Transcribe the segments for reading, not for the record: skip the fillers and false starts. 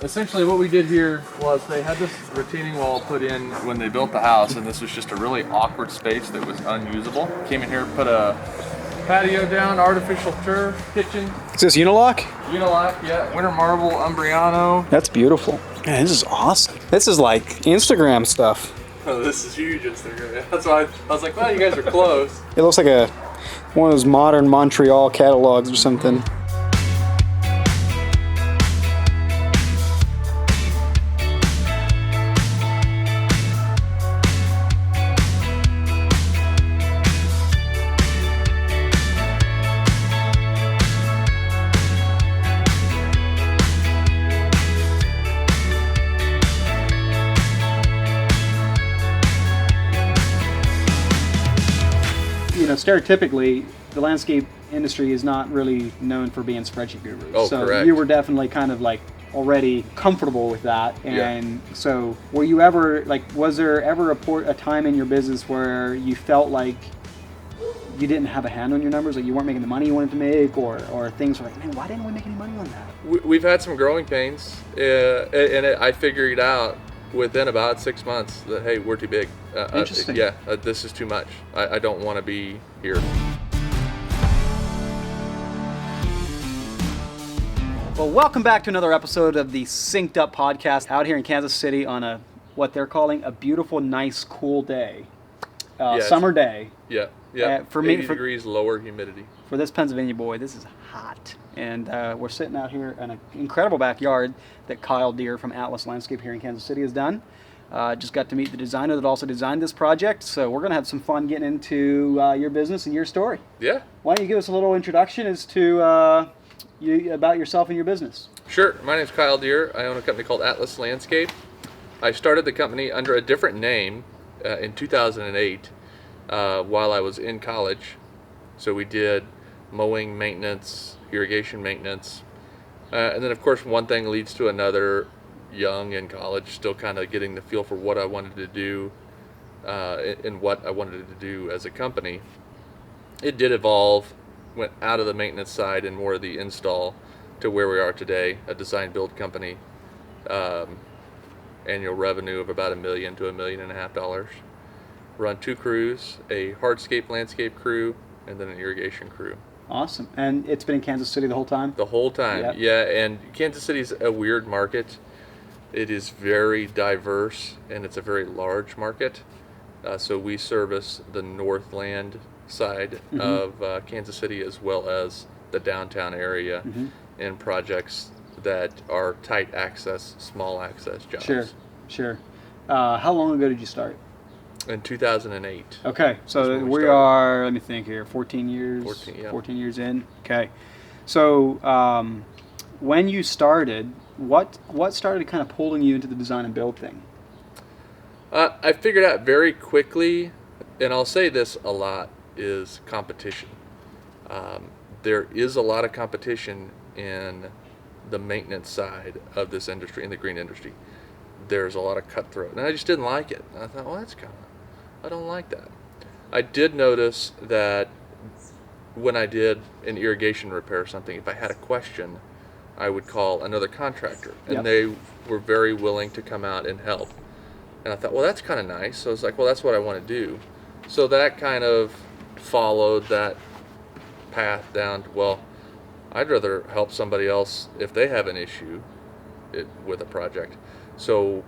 essentially what we did here was they had this retaining wall put in when they built the house, and this was just a really awkward space that was unusable. Came in here, put a patio down, artificial turf, kitchen. Is this Unilock? Unilock, yeah. Winter marble, Umbriano. That's beautiful. Man, this is awesome. This is like Instagram stuff. Oh, this is huge Instagram. That's why I was like, well, you guys are close. It looks like one of those modern Montreal catalogs or something. Stereotypically, the landscape industry is not really known for being spreadsheet gurus. Oh, so correct. You were definitely kind of like already comfortable with that. And so were you ever was there ever a time in your business where you felt like you didn't have a hand on your numbers, like you weren't making the money you wanted to make, or things were like, man, why didn't we make any money on that? We've had some growing pains, I figured out within about 6 months that, hey, we're too big. Interesting. This is too much. I don't want to be here. Well, welcome back to another episode of the SynkedUP podcast out here in Kansas City on what they're calling a beautiful, nice, cool day. Summer day. Yeah. For me, 80 degrees lower humidity. For this Pennsylvania boy, this is hot. And we're sitting out here in an incredible backyard that Kyle Deere from Atlas Landscape here in Kansas City has done. Just got to meet the designer that also designed this project. So we're going to have some fun getting into your business and your story. Yeah. Why don't you give us a little introduction as to about yourself and your business? Sure. My name is Kyle Deere. I own a company called Atlas Landscape. I started the company under a different name in 2008 while I was in college. So we did mowing maintenance, irrigation maintenance, and then of course one thing leads to another. Young in college, still kind of getting the feel for what I wanted to do and what I wanted to do as a company. It did evolve, went out of the maintenance side and more of the install to where we are today, a design build company, annual revenue of about $1 million to $1.5 million. Run 2 crews, a hardscape landscape crew and then an irrigation crew. Awesome. And it's been in Kansas City the whole time? The whole time. Yep. Yeah. And Kansas City's a weird market. It is very diverse and it's a very large market. So we service the Northland side of Kansas City as well as the downtown area and projects that are tight access, small access jobs. Sure. How long ago did you start? In 2008. Okay, so we are, let me think here, 14 years? 14 years in. Okay. So when you started, what started kind of pulling you into the design and build thing? I figured out very quickly, and I'll say this a lot, is competition. There is a lot of competition in the maintenance side of this industry, in the green industry. There's a lot of cutthroat, and I just didn't like it. And I thought, well, I don't like that. I did notice that when I did an irrigation repair or something, if I had a question, I would call another contractor, and they were very willing to come out and help. And I thought, well, that's kind of nice. So I was like, well, that's what I want to do. So that kind of followed that path down to, well, I'd rather help somebody else if they have an issue with a project. So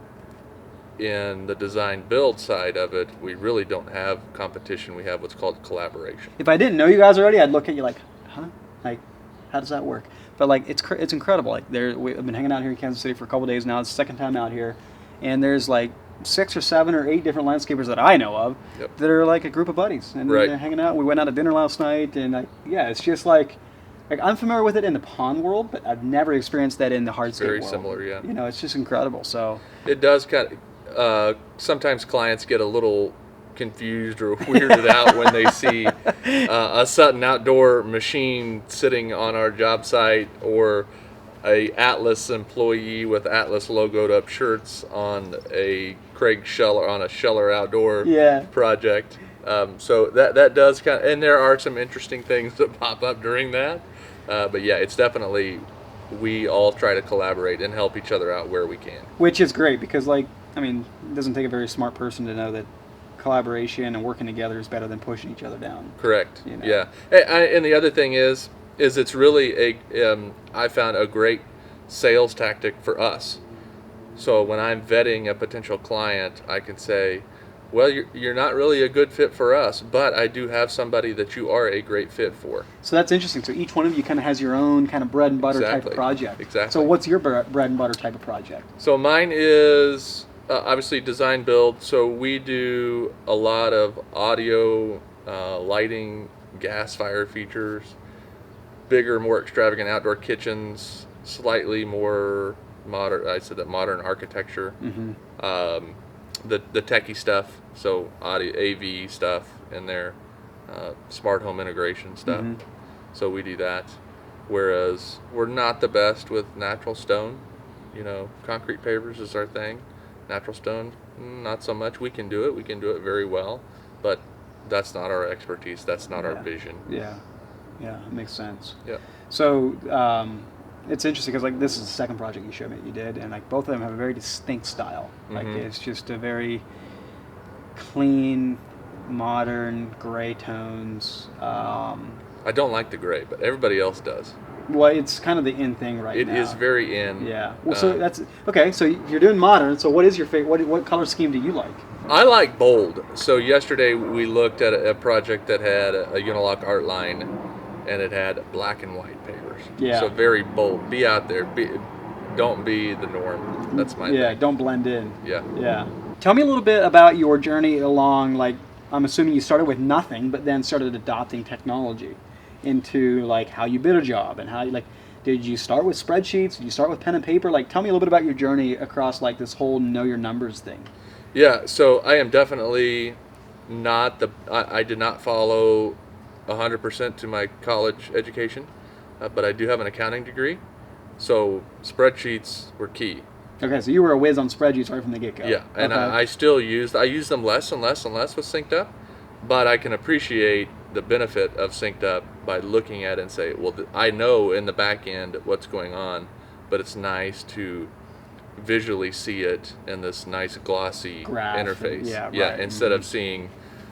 in the design build side of it, we really don't have competition. We have what's called collaboration. If I didn't know you guys already, I'd look at you like, huh? Like, how does that work? But like, it's incredible. Like, we've been hanging out here in Kansas City for a couple of days now. It's the second time out here, and there's like 6 or 7 or 8 different landscapers that I know of that are like a group of buddies, and they're hanging out. We went out to dinner last night, and it's just like I'm familiar with it in the pond world, but I've never experienced that in the hardscape world. Very similar, yeah. You know, it's just incredible. So it does kind of. Sometimes clients get a little confused or weirded out when they see a Sutton outdoor machine sitting on our job site, or a Atlas employee with Atlas logoed up shirts on a Craig Scheller on a Scheller outdoor project. So that does kind of, and there are some interesting things that pop up during that. But yeah, it's definitely we all try to collaborate and help each other out where we can. Which is great because, like, I mean, it doesn't take a very smart person to know that collaboration and working together is better than pushing each other down. Correct. You know? Yeah. And the other thing is it's really I found a great sales tactic for us. So when I'm vetting a potential client, I can say, well, you're not really a good fit for us, but I do have somebody that you are a great fit for. So that's interesting. So each one of you kind of has your own kind of bread and butter type of project. Exactly. So what's your bread and butter type of project? So mine is obviously design build. So we do a lot of audio, lighting, gas fire features, bigger, more extravagant outdoor kitchens, slightly more modern. I said that modern architecture. Mm-hmm. The techie stuff, so audio AV stuff in there, smart home integration stuff. Mm-hmm. So we do that. Whereas we're not the best with natural stone. Concrete pavers is our thing. Natural stone, not so much. We can do it. We can do it very well, but that's not our expertise. That's not our vision. Yeah, it makes sense. Yeah. So it's interesting because, like, this is the second project you showed me that you did, and like both of them have a very distinct style. Like, it's just a very clean, modern gray tones. I don't like the gray, but everybody else does. Well, it's kind of the in thing right now. It is very in. Yeah. Well, so that's okay. So you're doing modern. So what is your favorite? What color scheme do you like? I like bold. So yesterday we looked at a project that had a Unilock art line, and it had black and white pavers. Yeah. So very bold. Be out there. Don't be the norm. That's my thing. Don't blend in. Yeah. Yeah. Tell me a little bit about your journey along. Like, I'm assuming you started with nothing, but then started adopting technology into like how you bid a job and how you did you start with spreadsheets? Did you start with pen and paper? Like, tell me a little bit about your journey across like this whole know your numbers thing. Yeah, so I am definitely not I did not follow 100% to my college education, but I do have an accounting degree, so spreadsheets were key. Okay, so you were a whiz on spreadsheets right from the get-go. Yeah, and okay. I use them less and less and less with SynkedUP, but I can appreciate the benefit of SynkedUP by looking at it and say, well, I know in the back end what's going on, but it's nice to visually see it in this nice glossy graph interface. Right. Instead of seeing,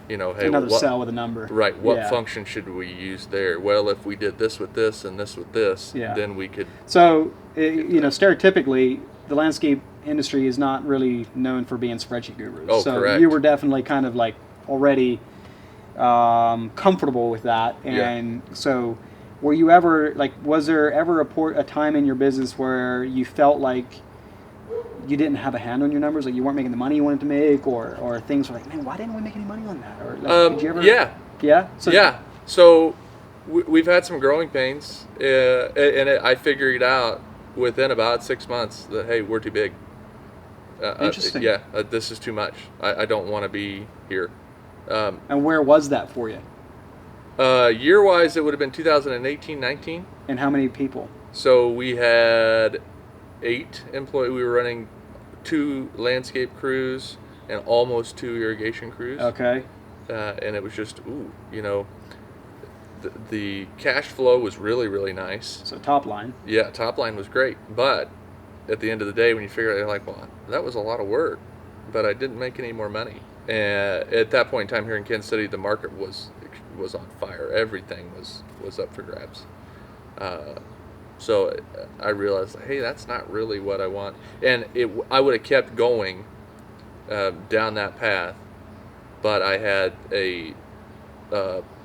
hey, another cell with a number. Right. What function should we use there? Well, if we did this with this and this with this, then we could. So, stereotypically, the landscape industry is not really known for being spreadsheet gurus. Oh, so correct. You were definitely kind of like already comfortable with that, and so were you ever was there ever a time in your business where you felt like you didn't have a hand on your numbers, like you weren't making the money you wanted to make, or things were like, man, why didn't we make any money on that? Or did you ever? So we've had some growing pains, and I figured out within about 6 months that, hey, we're too big. Interesting. This is too much. I don't want to be here. And where was that for you? Year-wise, it would have been 2018-19. And how many people? So we had 8 employees. We were running 2 landscape crews and almost 2 irrigation crews. Okay. And it was just, the cash flow was really, really nice. So top line. Yeah, top line was great. But at the end of the day, when you figure it out, you're like, well, that was a lot of work, but I didn't make any more money. And at that point in time here in Kansas City, the market was on fire. Everything was up for grabs. So I realized, hey, that's not really what I want. And I would have kept going down that path, but I had a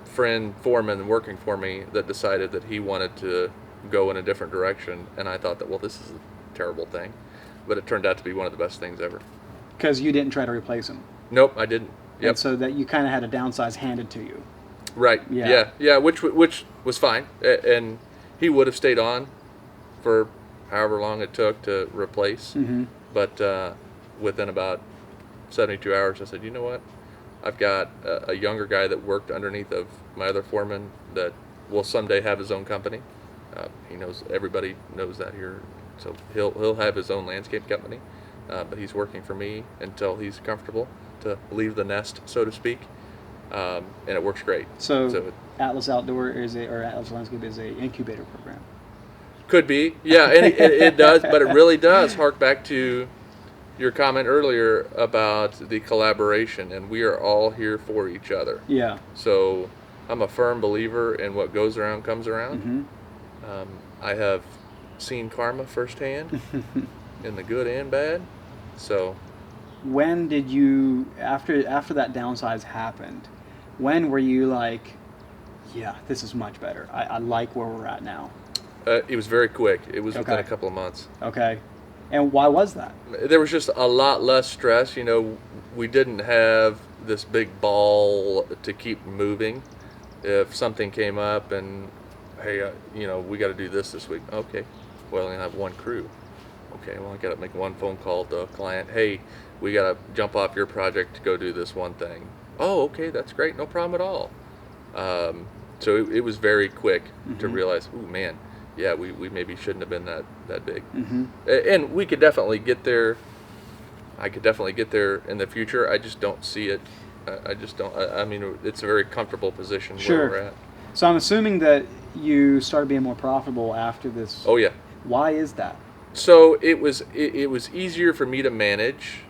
friend, foreman working for me that decided that he wanted to go in a different direction. And I thought that, well, this is a terrible thing. But it turned out to be one of the best things ever. Because you didn't try to replace him. Nope, I didn't. Yep. And so that you kind of had a downsize handed to you. Right. Yeah. Which was fine, and he would have stayed on for however long it took to replace. Mm-hmm. But within about 72 hours, I said, you know what? I've got a younger guy that worked underneath of my other foreman that will someday have his own company. He knows, everybody knows that here, so he'll have his own landscape company. But he's working for me until he's comfortable to leave the nest, so to speak, and it works great. So Atlas Outdoor or Atlas Landscape is a incubator program. Could be, yeah, and it does, but it really does hark back to your comment earlier about the collaboration, and we are all here for each other. Yeah. So I'm a firm believer in what goes around comes around. Mm-hmm. I have seen karma firsthand, in the good and bad. So When did you, after that downsize happened, when were you like, yeah, this is much better. I like where we're at now. it was very quick. It was within Okay. a couple of months. Okay. And why was that? There was just a lot less stress. You know, we didn't have this big ball to keep moving. If something came up and, hey, you know, we got to do this week. Okay, well, I only have one crew. Okay, well, I got to make one phone call to a client. Hey, we got to jump off your project to go do this one thing. Oh, okay, that's great. No problem at all. So it was very quick to realize, oh, man, yeah, we maybe shouldn't have been that big. Mm-hmm. And we could definitely get there. I could definitely get there in the future. I just don't see it. I just don't. I mean, it's a very comfortable position Sure. where we're at. So I'm assuming that you started being more profitable after this. Oh, yeah. Why is that? So it was easier for me to manage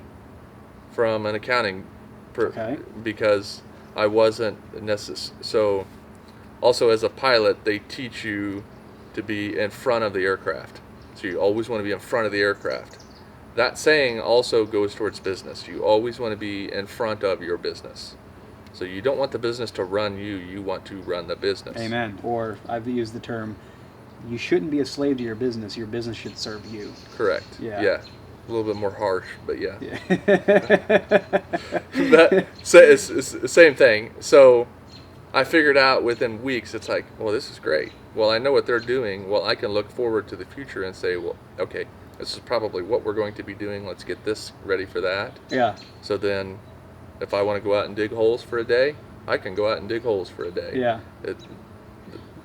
from an accounting Okay. because I wasn't necessary. So also as a pilot, they teach you to be in front of the aircraft. So you always want to be in front of the aircraft. That saying also goes towards business. You always want to be in front of your business. So you don't want the business to run you. You want to run the business. Amen. Or I've used the term, you shouldn't be a slave to your business. Your business should serve you. Correct. Yeah. Yeah. A little bit more harsh, but yeah. Yeah. It's the same thing. So I figured out within weeks, it's like, well, this is great. Well, I know what they're doing. Well, I can look forward to the future and say, well, okay, this is probably what we're going to be doing. Let's get this ready for that. Yeah. So then if I want to go out and dig holes for a day, I can go out and dig holes for a day. Yeah.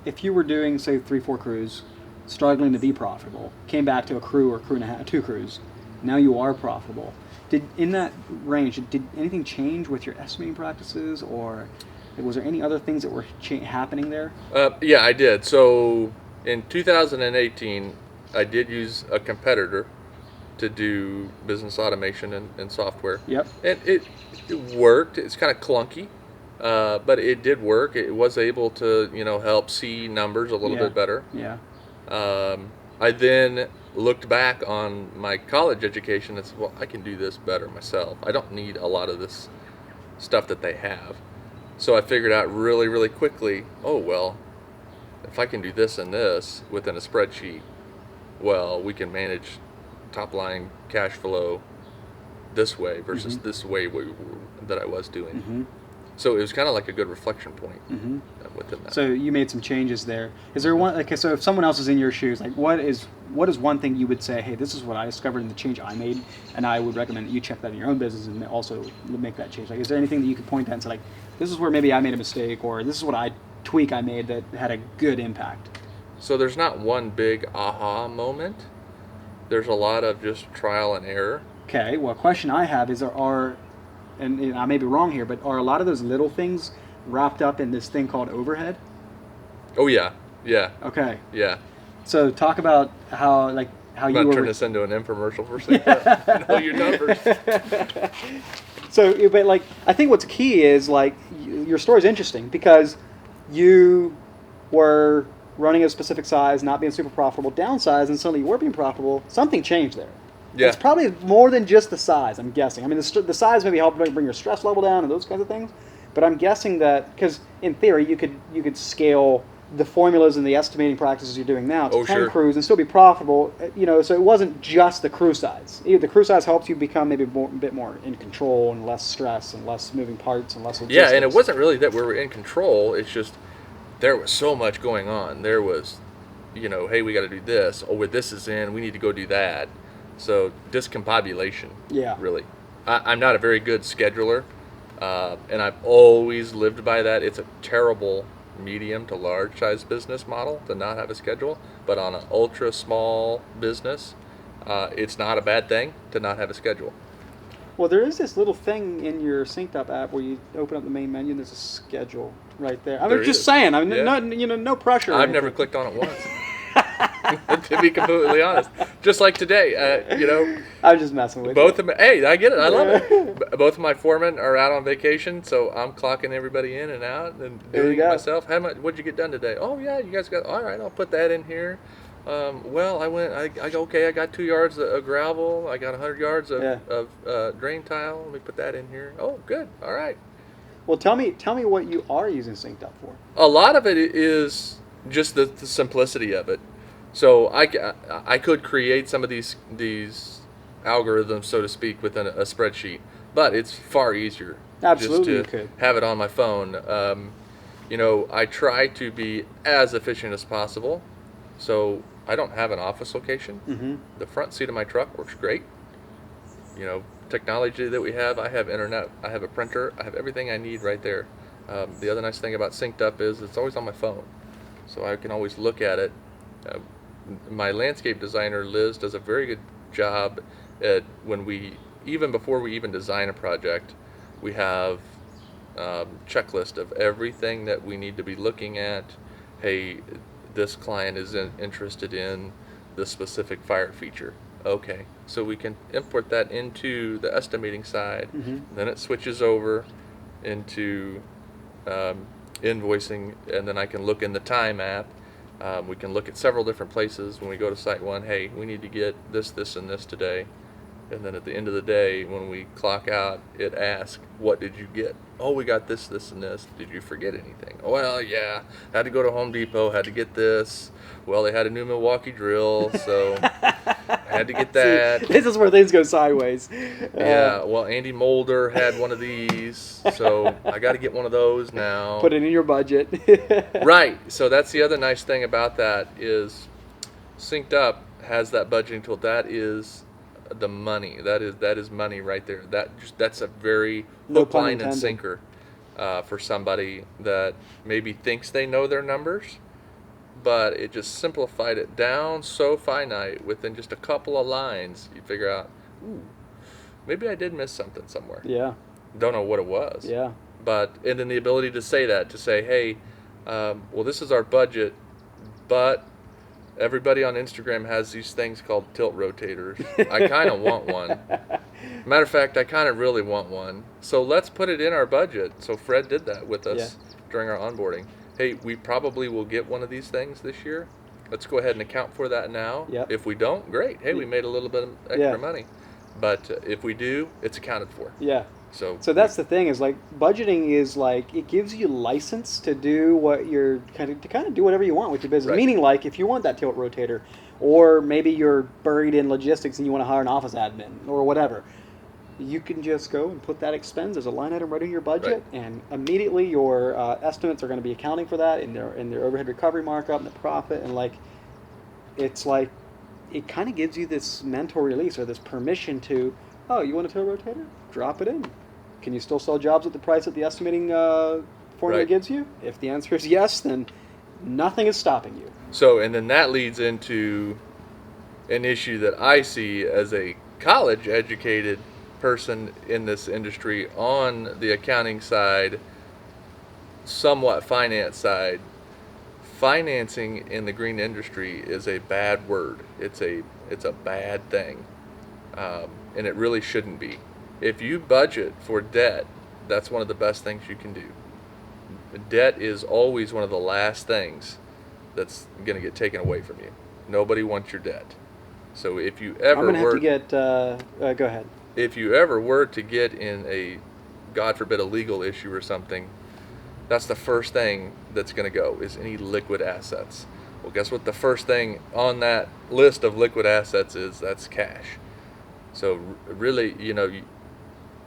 If you were doing, say, 3-4 crews, struggling to be profitable, came back to a crew or crew and a half, 2 crews, now you are profitable. In that range, did anything change with your estimating practices, or was there any other things that were happening there? Yeah, I did. So in 2018, I did use a competitor to do business automation and software. Yep. And it worked. It's kind of clunky, but it did work. It was able to, help see numbers a little bit better. Yeah. I then looked back on my college education and said, well, I can do this better myself. I don't need a lot of this stuff that they have. So I figured out really, really quickly, oh, well, if I can do this and this within a spreadsheet, well, we can manage top line cash flow this way versus this way that I was doing. Mm-hmm. So it was kind of like a good reflection point Mm-hmm. within that. So you made some changes there. Is there one? Okay, so if someone else is in your shoes, like what is one thing you would say? Hey, this is what I discovered in the change I made, and I would recommend that you check that in your own business and also make that change. Like, is there anything that you could point at and say, like, this is where maybe I made a mistake, or this is what I made that had a good impact? So there's not one big aha moment. There's a lot of just trial and error. Okay. Well, a question I have is, and I may be wrong here, but are a lot of those little things wrapped up in this thing called overhead? Oh yeah, yeah, Okay. yeah. So talk about how I'm you gonna were. turn this into an infomercial for SynkedUP. Know your numbers. So, but like, I think what's key is like your story's interesting because you were running a specific size, not being super profitable, downsize, and suddenly you were being profitable. Something changed there. Yeah. It's probably more than just the size, I'm guessing. I mean, the size maybe helped bring your stress level down and those kinds of things. But I'm guessing that, because in theory, you could scale the formulas and the estimating practices you're doing now to 10 sure. crews and still be profitable. So it wasn't just the crew size. The crew size helps you become maybe a bit more in control and less stress and less moving parts and less logistics. Yeah, and it wasn't really that we were in control. It's just there was so much going on. There was, hey, we got to do this. Oh, this is in. We need to go do that. So discombobulation. Yeah. Really. I'm not a very good scheduler, and I've always lived by that. It's a terrible medium to large size business model to not have a schedule, but on an ultra small business, it's not a bad thing to not have a schedule. Well, there is this little thing in your SynkedUP app where you open up the main menu and there's a schedule right there. I mean, There just is. saying. I mean, Yeah. no pressure. or I've never anything. clicked on it once. to be completely honest. Just like today, I'm just messing with both you. of my, hey, I get it, I love it. Both of my foremen are out on vacation, so I'm clocking everybody in and out and There you doing it go. myself. What'd you get done today? Oh yeah, you guys got, all right, I'll put that in here. Well, I go, okay, I got 2 yards of gravel, I got 100 yards Yeah. of drain tile, let me put that in here. Oh, good, all right. Well, tell me what you are using SynkedUP for. A lot of it is just the simplicity of it. So I could create some of these algorithms, so to speak, within a spreadsheet, but it's far easier just Absolutely, you to could. have it on my phone. I try to be as efficient as possible. So I don't have an office location. Mm-hmm. The front seat of my truck works great. Technology that we have, I have internet, I have a printer, I have everything I need right there. The other nice thing about SynkedUP is it's always on my phone, so I can always look at it. Uh, my landscape designer Liz does a very good job at even before we even design a project, we have checklist of everything that we need to be looking at. Hey, this client is interested in this specific fire feature. Okay, so we can import that into the estimating side. Mm-hmm. Then it switches over into invoicing, and then I can look in the time app. We can look at several different places when we go to site one. Hey, we need to get this, this, and this today. And then at the end of the day, when we clock out, it asks, what did you get? Oh, we got this, this, and this. Did you forget anything? Oh, well, yeah. Had to go to Home Depot, had to get this. Well, they had a new Milwaukee drill, so I had to get See, that. this is where things go sideways. Yeah, well, Andy Mulder had one of these, so I got to get one of those now. Put it in your budget. Right. So that's the other nice thing about that is SynkedUp has that budgeting tool. That is the money. That is money right there. That's a very No hook, pun line, and intended. sinker for somebody that maybe thinks they know their numbers, but it just simplified it down so finite within just a couple of lines. You figure out, ooh, maybe I did miss something somewhere. Yeah. Don't know what it was. Yeah. And then the ability to say that, to say, hey, well, this is our budget, but everybody on Instagram has these things called tilt rotators. I kind of want one. Matter of fact, I kind of really want one. So let's put it in our budget. So Fred did that with us during our onboarding. Hey, we probably will get one of these things this year. Let's go ahead and account for that now. Yep. If we don't, great. Hey, we made a little bit of extra money. But if we do, it's accounted for. Yeah. So that's the thing is like budgeting is like it gives you license to do what you're kind of do whatever you want with your business. Right. Meaning like if you want that tilt rotator, or maybe you're buried in logistics and you want to hire an office admin or whatever, you can just go and put that expense as a line item right in your budget, and immediately your estimates are going to be accounting for that in their overhead recovery markup and the profit, and like it's like it kind of gives you this mental release or this permission to, oh, you want a tilt rotator? Drop it in. Can you still sell jobs at the price that the estimating formula gives you? If the answer is yes, then nothing is stopping you. So, and then that leads into an issue that I see as a college educated person in this industry on the accounting side, somewhat finance side. Financing in the green industry is a bad word. It's a bad thing, and it really shouldn't be. If you budget for debt, that's one of the best things you can do. Debt is always one of the last things that's going to get taken away from you. Nobody wants your debt. So if you ever I'm going to have to get, go ahead. If you ever were to get in a, God forbid, a legal issue or something, that's the first thing that's going to go is any liquid assets. Well, guess what the first thing on that list of liquid assets is? That's cash. So really,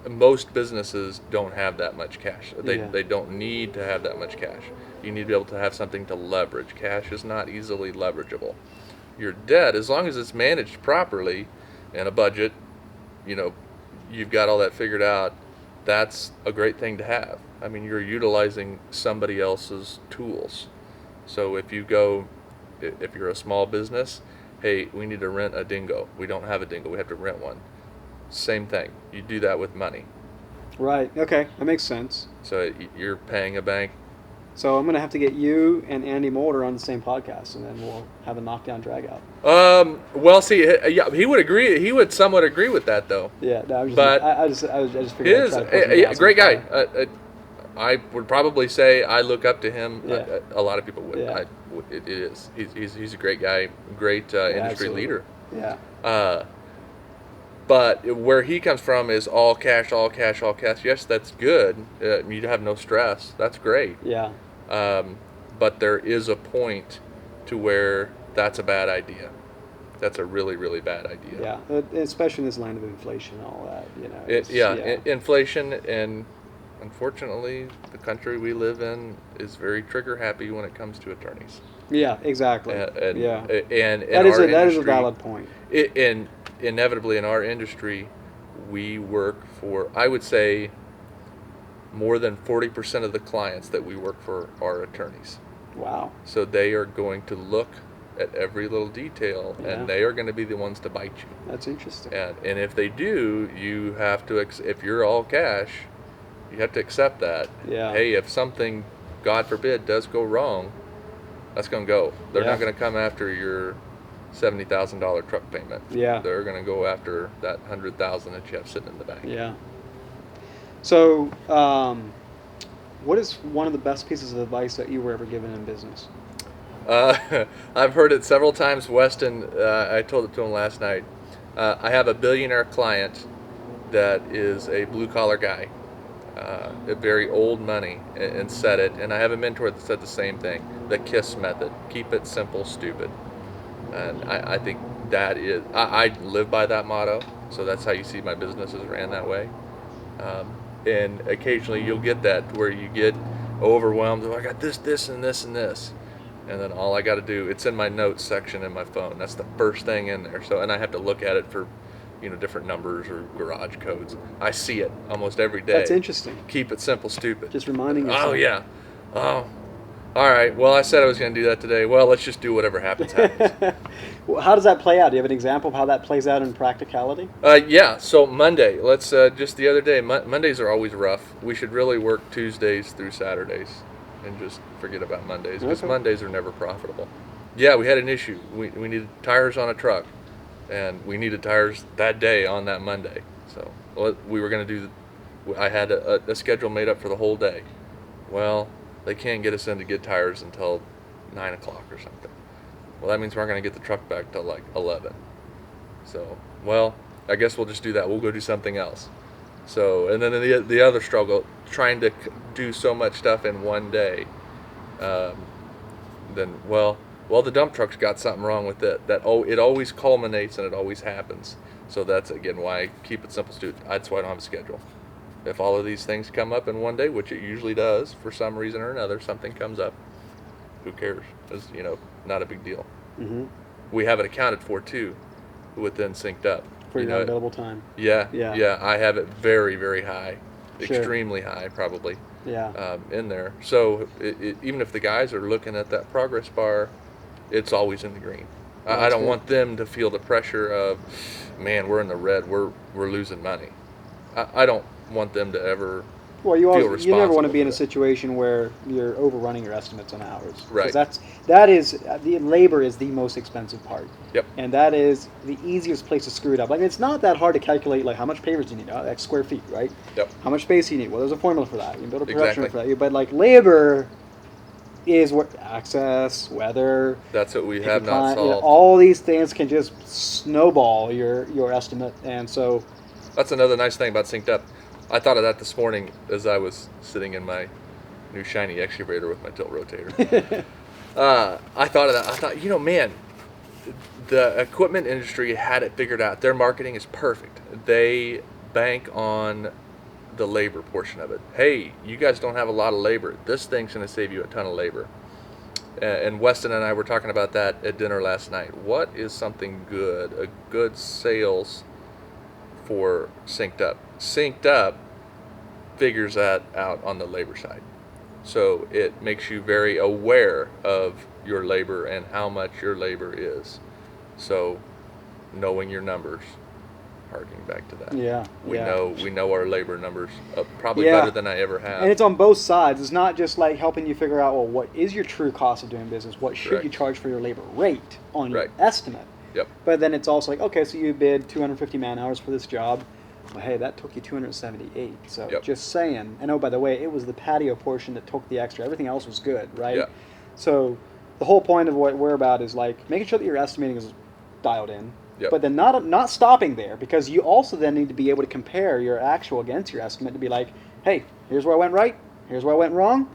most businesses don't have that much cash. They don't need to have that much cash. You need to be able to have something to leverage. Cash is not easily leverageable. Your debt, as long as it's managed properly in a budget, you've got all that figured out, that's a great thing to have. I mean, you're utilizing somebody else's tools. So if you're a small business, hey, we need to rent a dingo. We don't have a dingo. We have to rent one. Same thing. You do that with money. Right. Okay. That makes sense. So you're paying a bank So I'm gonna have to get you and Andy Mulder on the same podcast, and then we'll have a knockdown drag out. Well, see, yeah, he would agree. He would somewhat agree with that, though. Yeah, no, But I just figured I'd his try to put some gas on great the guy. fire. I would probably say I look up to him. Yeah. A lot of people would. Yeah. It is. He's a great guy, great industry absolutely. leader. Yeah. But where he comes from is all cash, all cash, all cash. Yes, that's good. You have no stress. That's great. Yeah. But there is a point to where that's a bad idea. That's a really, really bad idea. Yeah, especially in this land of inflation and all that, you know. Inflation, and unfortunately, the country we live in is very trigger happy when it comes to attorneys. Yeah, exactly. And that is a valid point. And inevitably in our industry, we work for, I would say, more than 40% of the clients that we work for are attorneys. Wow. So they are going to look at every little detail, Yeah. and they are going to be the ones to bite you. That's interesting. And if they do, you have to, if you're all cash, you have to accept that. Yeah. Hey, if something, God forbid, does go wrong, that's going to go. They're not going to come after your $70,000 truck payment. Yeah. They're going to go after that $100,000 that you have sitting in the bank. Yeah. So, what is one of the best pieces of advice that you were ever given in business? I've heard it several times. Weston, I told it to him last night. I have a billionaire client that is a blue-collar guy, a very old money, and said it. And I have a mentor that said the same thing, the KISS method. Keep it simple, stupid. And I think that is, I live by that motto, so that's how you see my businesses ran that way. And occasionally you'll get that where you get overwhelmed. Oh, I got this, this, and this, and this. And then all I got to do, it's in my notes section in my phone. That's the first thing in there. So, and I have to look at it for, different numbers or garage codes. I see it almost every day. That's interesting. Keep it simple, stupid. Just reminding yourself. Oh, yeah. Oh, all right. Well, I said I was going to do that today. Well, let's just do whatever happens. Well, how does that play out? Do you have an example of how that plays out in practicality? Yeah. So Monday, let's just the other day. Mondays are always rough. We should really work Tuesdays through Saturdays, and just forget about Mondays, because Mondays are never profitable. Yeah, we had an issue. We needed tires on a truck, and we needed tires that day on that Monday. So we were going to do. I had a schedule made up for the whole day. Well, they can't get us in to get tires until 9 o'clock or something. Well, that means we're not going to get the truck back till like 11. So, well, I guess we'll just do that. We'll go do something else. So, and then the other struggle, trying to do so much stuff in one day. Then, well, the dump truck's got something wrong with it. It always culminates and it always happens. So that's, again, why I keep it simple, stupid. That's why I don't have a schedule. If all of these things come up in one day, which it usually does, for some reason or another, something comes up, who cares? It's, not a big deal. Mm-hmm. We have it accounted for, too, within SynkedUp. For your available time. Yeah. I have it very, very high. Sure. Extremely high, probably. Yeah. In there. So even if the guys are looking at that progress bar, it's always in the green. I don't want them to feel the pressure of, man, we're in the red, we're losing money. I don't want them to ever feel responsible. You never want to be in a situation where you're overrunning your estimates on hours. Right. Because the labor is the most expensive part. Yep. And that is the easiest place to screw it up. Like, it's not that hard to calculate, like, how much pavers do you need? X square feet, right? Yep. How much space do you need? Well, there's a formula for that. You can build a production Exactly. for that. But, like, labor is what access, weather. That's what we have not solved. All these things can just snowball your estimate. And so that's another nice thing about SynkedUp. I thought of that this morning as I was sitting in my new shiny excavator with my tilt rotator. I thought of that. I thought, man, the equipment industry had it figured out. Their marketing is perfect. They bank on the labor portion of it. Hey, you guys don't have a lot of labor. This thing's going to save you a ton of labor. And Weston and I were talking about that at dinner last night. What is something good, a good sales for SynkedUp? SynkedUp figures that out on the labor side. So it makes you very aware of your labor and how much your labor is. So knowing your numbers, harking back to that. Yeah, We yeah. know our labor numbers probably Yeah. better than I ever have. And it's on both sides. It's not just like helping you figure out, well, what is your true cost of doing business? What should you Correct. charge for your labor rate on your Right. estimate? Yep. But then it's also like, okay, so you bid 250 man hours for this job. Well, hey, that took you 278. So Yep. just saying. And oh, by the way, it was the patio portion that took the extra. Everything else was good, right? Yeah. So the whole point of what we're about is like making sure that your estimating is dialed in. Yep. But then not stopping there, because you also then need to be able to compare your actual against your estimate to be like, hey, here's where I went right, here's where I went wrong,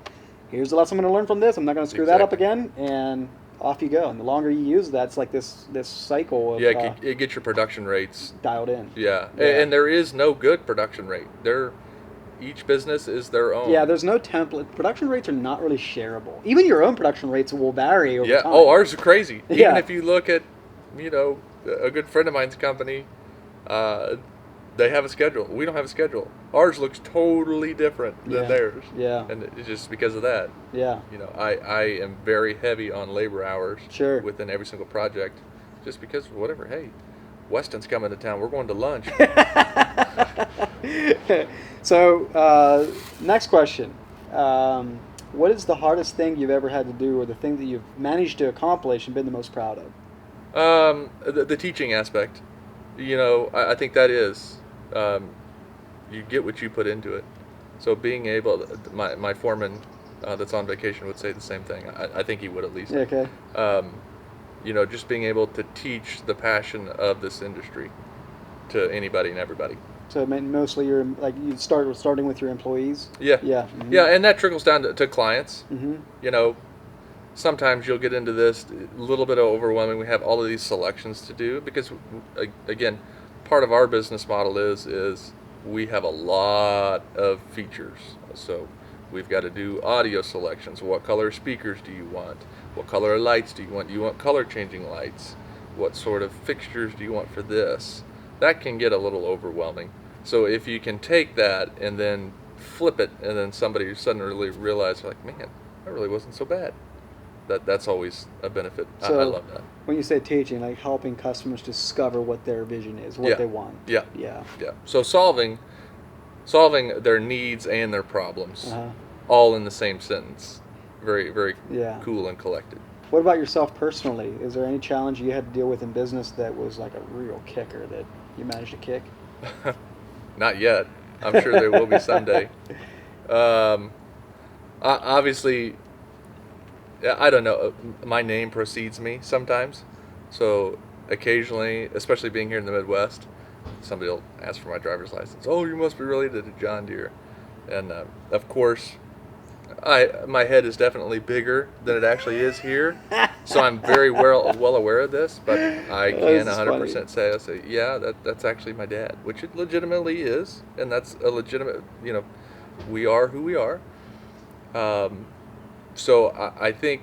here's the lesson I'm going to learn from this. I'm not going to screw that up Exactly. again, and off you go. And the longer you use that, it's like this cycle of Yeah, it gets your production rates. dialed in. Yeah. Yeah. And there is no good production rate. Each business is their own. Yeah, there's no template. Production rates are not really shareable. Even your own production rates will vary over Yeah. time. Oh, ours are crazy. Yeah. Even if you look at, a good friend of mine's company, they have a schedule. We don't have a schedule. Ours looks totally different than Yeah. theirs. Yeah. And it's just because of that. Yeah. I am very heavy on labor hours Sure. within every single project, just because whatever. Hey, Weston's coming to town. We're going to lunch. So, next question. What is the hardest thing you've ever had to do, or the thing that you've managed to accomplish and been the most proud of? The teaching aspect. I think that is, you get what you put into it. So being able, my foreman that's on vacation would say the same thing. I think he would at least. Yeah, okay. Just being able to teach the passion of this industry to anybody and everybody. So it meant mostly starting with your employees. Yeah. Yeah. Yeah, and that trickles down to clients. Mm-hmm. Sometimes you'll get into this a little bit of overwhelming. We have all of these selections to do because, again, part of our business model is we have a lot of features. So we've got to do audio selections. What color speakers do you want? What color lights do you want? Do you want color changing lights? What sort of fixtures do you want for this? That can get a little overwhelming. So if you can take that and then flip it, and then somebody suddenly realizes, like, man, that really wasn't so bad. That's always a benefit. So I love that. when you say teaching, like helping customers discover what their vision is, what Yeah. they want. Yeah. Yeah. Yeah. So solving their needs and their problems, Uh-huh. all in the same sentence. Very, very Yeah. cool and collected. What about yourself personally? Is there any challenge you had to deal with in business that was like a real kicker that you managed to kick? Not yet. I'm sure there will be someday. Obviously, I don't know. My name precedes me sometimes. So occasionally, especially being here in the Midwest, somebody will ask for my driver's license. Oh, you must be related to John Deere. And of course, my head is definitely bigger than it actually is here. So I'm very well aware of this, but I can This is 100% say, yeah, that's actually my dad, which it legitimately is, and that's a legitimate, we are who we are. So I think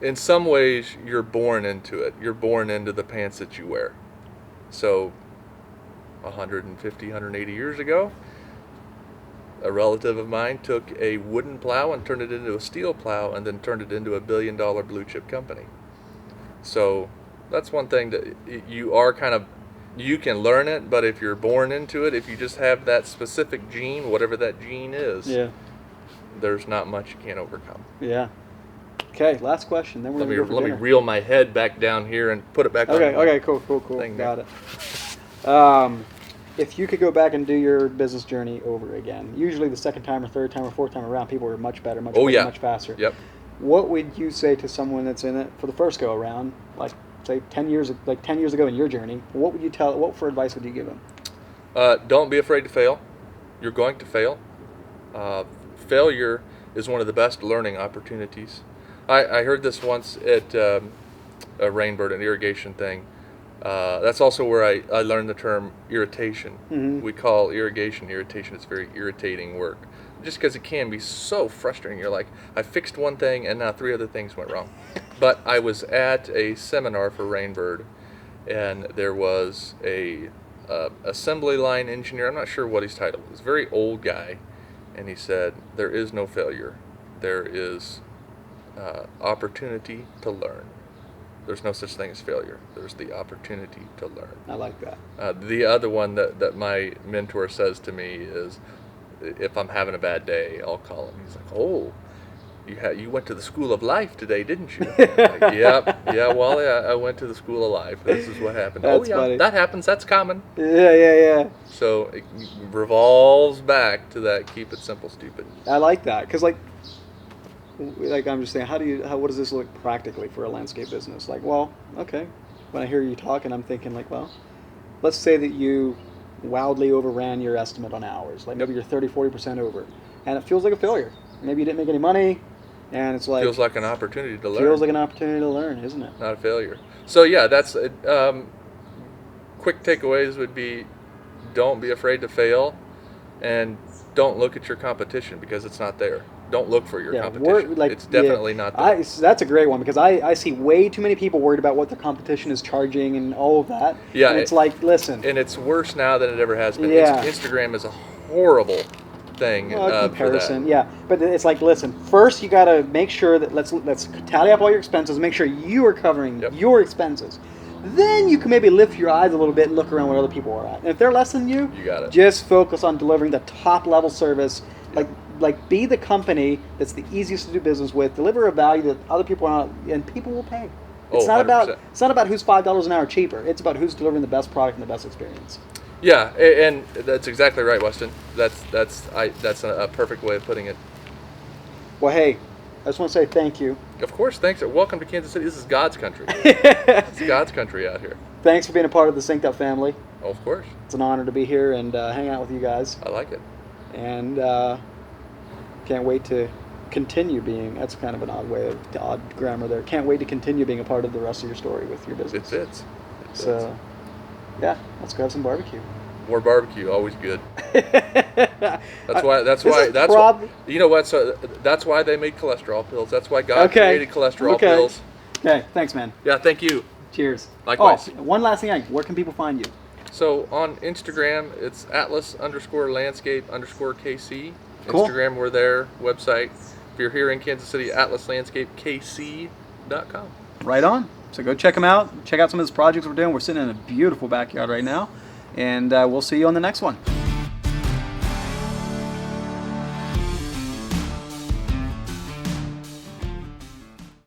in some ways you're born into it. You're born into the pants that you wear. So 150, 180 years ago, a relative of mine took a wooden plow and turned it into a steel plow and then turned it into $1 billion blue chip company. So that's one thing that you can learn it, but if you're born into it, if you just have that specific gene, whatever that gene is, Yeah. there's not much you can't overcome. Yeah. Okay, last question. Then we're Let gonna go for me dinner. reel my head back down here and put it back on. Okay, cool. thing Got there. it. If you could go back and do your business journey over again, usually the second time or third time or fourth time around, people were much better, much quicker, much faster. Yep. What would you say to someone that's in it for the first go around, like say 10 years ago in your journey? What would you tell? What for advice would you give them? Don't be afraid to fail. You're going to fail. Failure is one of the best learning opportunities. I heard this once at a Rainbird, an irrigation thing. That's also where I learned the term irritation. Mm-hmm. We call irrigation irritation. It's very irritating work. Just because it can be so frustrating. You're like, I fixed one thing and now 3 other things went wrong. But I was at a seminar for Rainbird, and there was a assembly line engineer. I'm not sure what his title was. Very old guy. And he said, there is no failure. There is opportunity to learn. there's no such thing as failure. There's the opportunity to learn. I like that. The other one that my mentor says to me is, if I'm having a bad day, I'll call him. He's like, "Oh, you went to the school of life today, didn't you?" I'm like, yep, yeah, Wally, I went to the school of life. This is what happened. That's oh yeah, funny. that happens. That's common. Yeah. So it revolves back to that keep it simple, stupid. I like that because like I'm just saying, what does this look practically for a landscape business? Like, well, okay, when I hear you talking, I'm thinking like, well, let's say that you wildly overran your estimate on hours, like maybe you're 30-40% over, and it feels like a failure. Maybe you didn't make any money, and it's like Feels like an opportunity to learn. feels like an opportunity to learn, isn't it? Not a failure. So yeah, that's quick takeaways would be, don't be afraid to fail, and don't look at your competition because it's not there. Don't look for your competition. It's definitely not there. That's a great one because I see way too many people worried about what their competition is charging and all of that. Yeah, and it's like, listen. And it's worse now than it ever has been. Yeah. Instagram is a horrible thing Comparison, for that. yeah. But it's like, listen, first you got to make sure that let's tally up all your expenses, make sure you are covering your expenses. Then you can maybe lift your eyes a little bit and look around what other people are at. And if they're less than you, got it. Just focus on delivering the top level service. Like be the company that's the easiest to do business with. Deliver a value that other people are not, and people will pay. It's not 100%. about who's $5 an hour cheaper. It's about who's delivering the best product and the best experience. Yeah, and that's exactly right, Weston. That's a perfect way of putting it. Well, hey, I just want to say thank you. Of course, thanks. Welcome to Kansas City. This is God's country. It's God's country out here. Thanks for being a part of the SynkedUP family. Oh, of course. It's an honor to be here and hang out with you guys. I like it. And can't wait to continue being, that's kind of an odd grammar there. Can't wait to continue being a part of the rest of your story with your business. It fits. So, yeah, let's go have some barbecue. More barbecue, always good. That's why. You know what? So that's why they made cholesterol pills. That's why God created cholesterol pills. Okay, thanks, man. Yeah, thank you. Cheers. Likewise. Oh, one last thing. Where can people find you? So on Instagram, it's Atlas_landscape_KC. Cool. Instagram, we're there. Website. If you're here in Kansas City, atlaslandscapekc.com. Right on. So go check them out. Check out some of those projects we're doing. We're sitting in a beautiful backyard right now. And we'll see you on the next one.